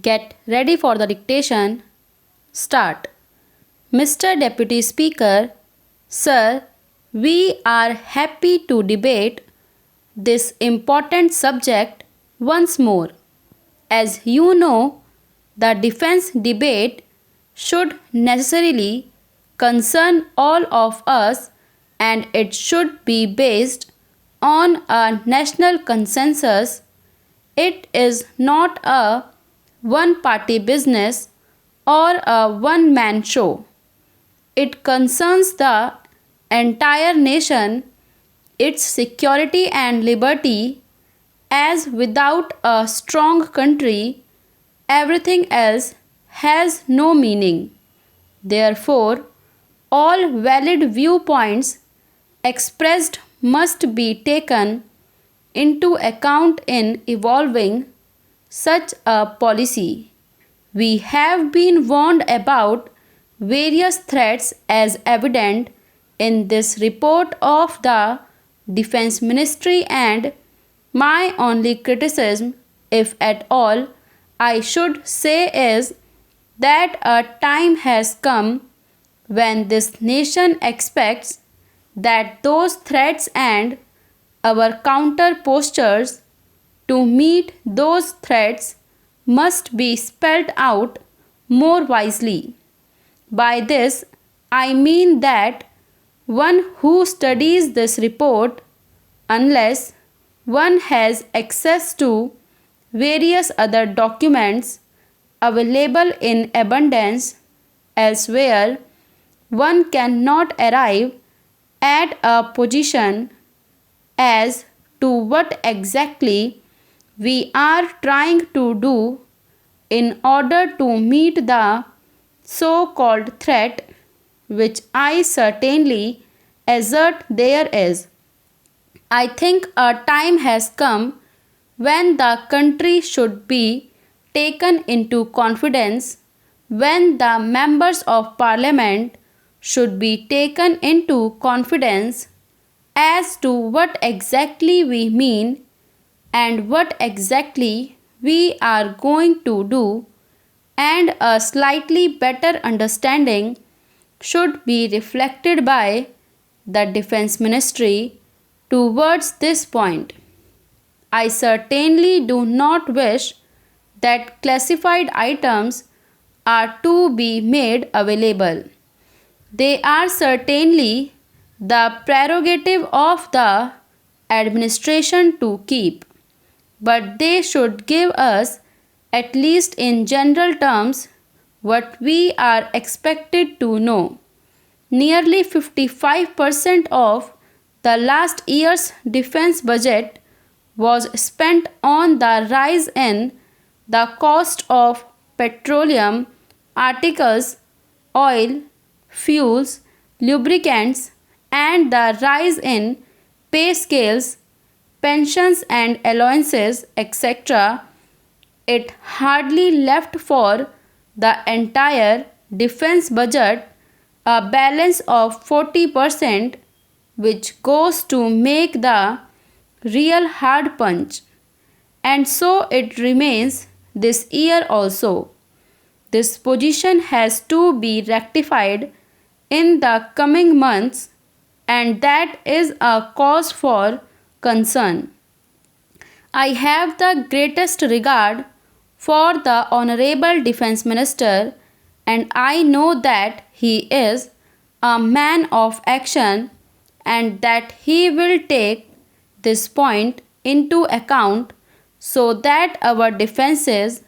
Get ready for the dictation. Start. Mr. Deputy Speaker, Sir, we are happy to debate this important subject once more. As you know, the defense debate should necessarily concern all of us and it should be based on a national consensus. It is not a one party business or a one man show. It concerns the entire nation, its security and liberty, as without a strong country, everything else has no meaning. Therefore, all valid viewpoints expressed must be taken into account in evolving such a policy. We have been warned about various threats as evident in this report of the Defense Ministry, and my only criticism, if at all, I should say is that a time has come when this nation expects that those threats and our counter postures to meet those threats must be spelled out more wisely. By this, I mean that one who studies this report, unless one has access to various other documents available in abundance elsewhere, one cannot arrive at a position as to what exactly we are trying to do in order to meet the so called threat, which I certainly assert there is. I think a time has come when the country should be taken into confidence, when the members of parliament should be taken into confidence as to what exactly we mean and what exactly we are going to do, and a slightly better understanding should be reflected by the Defense Ministry towards this point. I certainly do not wish that classified items are to be made available. They are certainly the prerogative of the administration to keep, but they should give us, at least in general terms, what we are expected to know. Nearly 55% of the last year's defense budget was spent on the rise in the cost of petroleum articles, oil, fuels, lubricants, and the rise in pay scales, pensions and allowances, etc. It hardly left for the entire defense budget a balance of 40%, which goes to make the real hard punch. And so it remains this year also. This position has to be rectified in the coming months, and that is a cause for concern. I have the greatest regard for the Honorable Defense Minister, and I know that he is a man of action and that he will take this point into account so that our defenses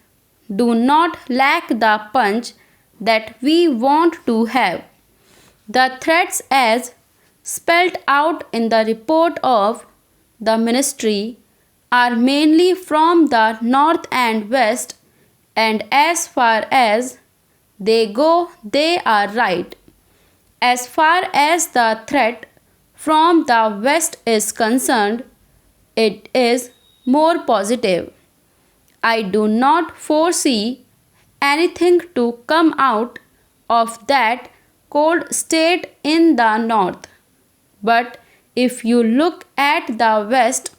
do not lack the punch that we want to have. The threats as spelled out in the report of the ministry are mainly from the north and west, and as far as they go, they are right. As far as the threat from the west is concerned, it is more positive. I do not foresee anything to come out of that cold state in the north. But if you look at the west,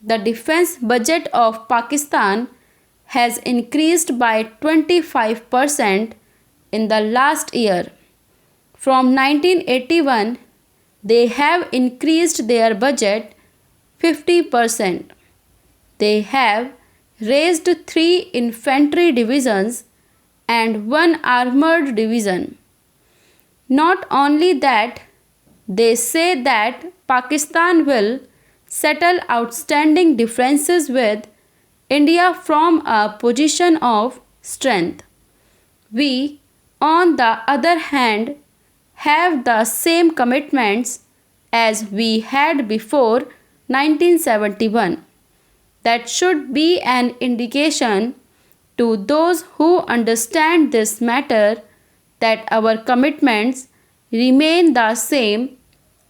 the defense budget of Pakistan has increased by 25% in the last year. From 1981, they have increased their budget 50%. They have raised 3 infantry divisions and 1 armored division. Not only that, they say that Pakistan will settle outstanding differences with India from a position of strength. We, on the other hand, have the same commitments as we had before 1971. That should be an indication to those who understand this matter that our commitments remain the same.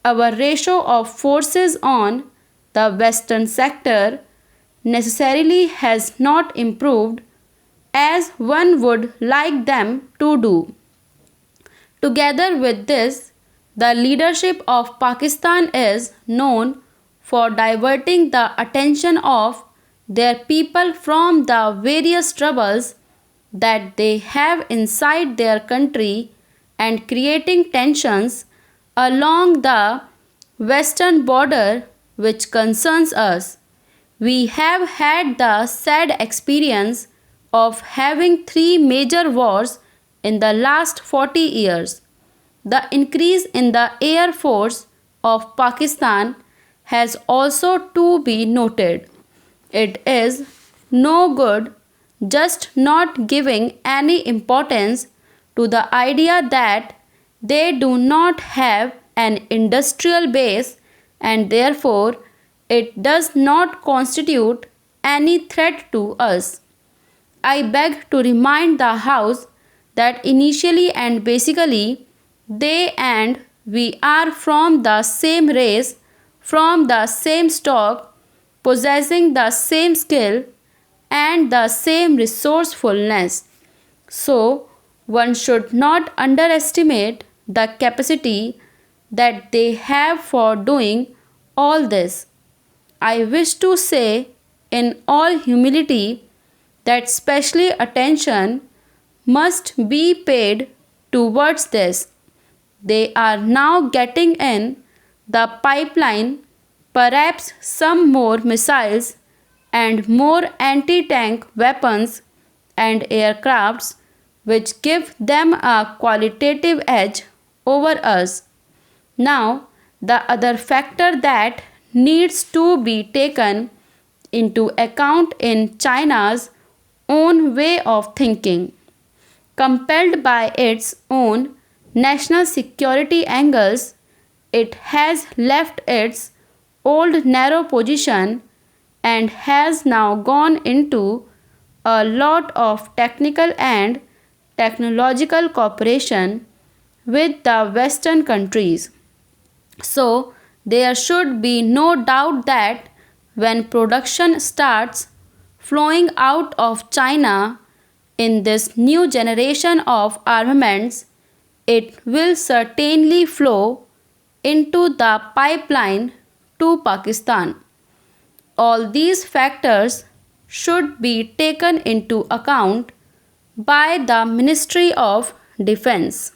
Our ratio of forces on the western sector necessarily has not improved as one would like them to do. Together with this, the leadership of Pakistan is known for diverting the attention of their people from the various troubles that they have inside their country and creating tensions along the western border which concerns us. We have had the sad experience of having 3 major wars in the last 40 years. The increase in the Air Force of Pakistan has also to be noted. It is no good just not giving any importance to the idea that they do not have an industrial base and therefore it does not constitute any threat to us. I beg to remind the House that initially and basically they and we are from the same race, from the same stock, possessing the same skill and the same resourcefulness. So, one should not underestimate the capacity that they have for doing all this. I wish to say in all humility that special attention must be paid towards this. They are now getting in the pipeline perhaps some more missiles and more anti-tank weapons and aircrafts which give them a qualitative edge over us. Now, the other factor that needs to be taken into account in China's own way of thinking, compelled by its own national security angles, it has left its old narrow position and has now gone into a lot of technical and technological cooperation with the Western countries. So, there should be no doubt that when production starts flowing out of China in this new generation of armaments, it will certainly flow into the pipeline to Pakistan. All these factors should be taken into account by the Ministry of Defense.